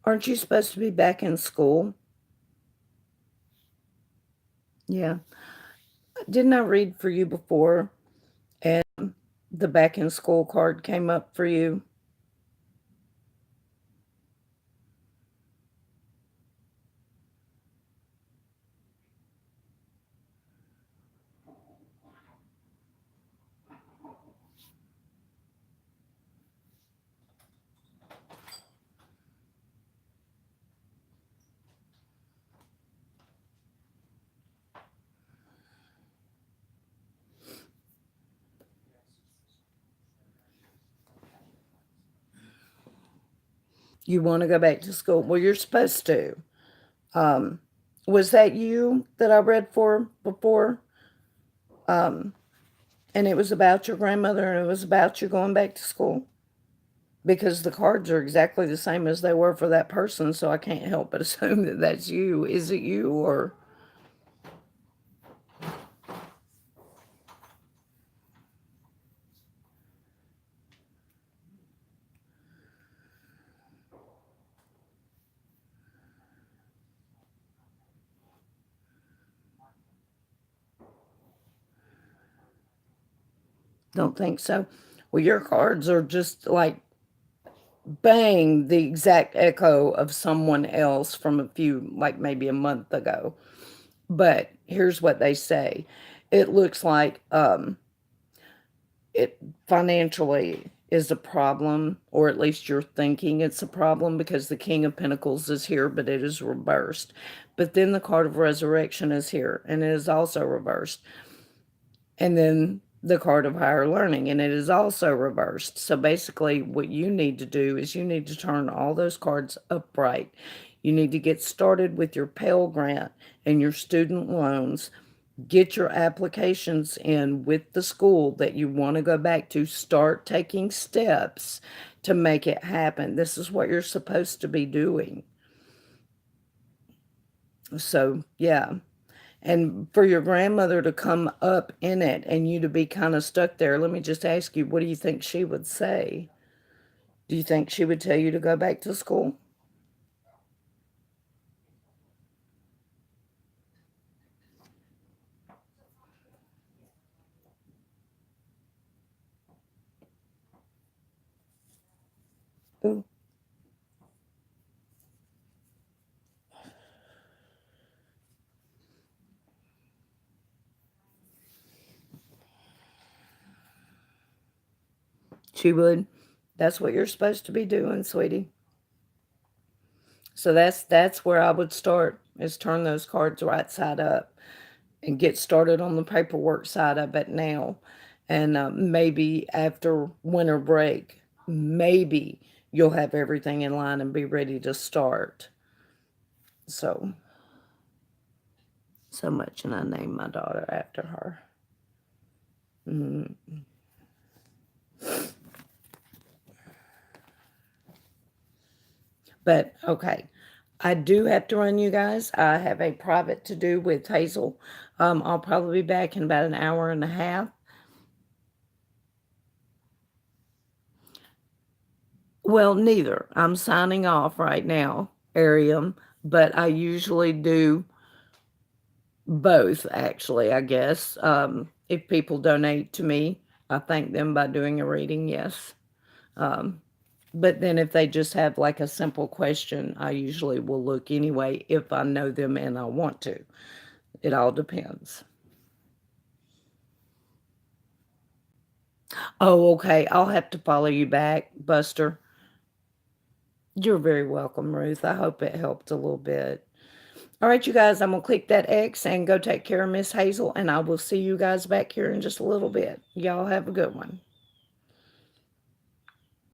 Aren't you supposed to be back in school? Yeah. Didn't I read for you before and the back in school card came up for you? You want to go back to school? Well, you're supposed to. Um, was that you that I read for before? Um, and it was about your grandmother and it was about you going back to school? Because the cards are exactly the same as they were for that person, so I can't help but assume that that's you. Is it you, or don't think so? Well, your cards are just like bang, the exact echo of someone else from a few, like maybe a month ago. But here's what they say. It looks like it financially is a problem, or at least you're thinking it's a problem because the King of Pentacles is here, but it is reversed. But then the card of resurrection is here, and it is also reversed. And then the card of higher learning, and it is also reversed. So basically, what you need to do is you need to turn all those cards upright. You need to get started with your Pell Grant and your student loans. Get your applications in with the school that you want to go back to. Start taking steps to make it happen. This is what you're supposed to be doing. So, yeah. And for your grandmother to come up in it and you to be kind of stuck there, let me just ask you, what do you think she would say? Do you think she would tell you to go back to school? Ooh, she would. That's what you're supposed to be doing, sweetie. So that's where I would start, is turn those cards right side up and get started on the paperwork side of it now. And maybe after winter break, maybe you'll have everything in line and be ready to start. So, so much, and I named my daughter after her. Mm. But okay, I do have to run, you guys. I have a private to do with Hazel. I'll probably be back in about an hour and a half. Well, neither. I'm signing off right now, Arium, but I usually do both, actually, I guess. If people donate to me, I thank them by doing a reading, yes. Um, but then if they just have like a simple question, I usually will look anyway if I know them and I want to. It all depends. Oh, okay. I'll have to follow you back, Buster. You're very welcome, Ruth. I hope it helped a little bit. All right, you guys, I'm going to click that X and go take care of Miss Hazel, and I will see you guys back here in just a little bit. Y'all have a good one.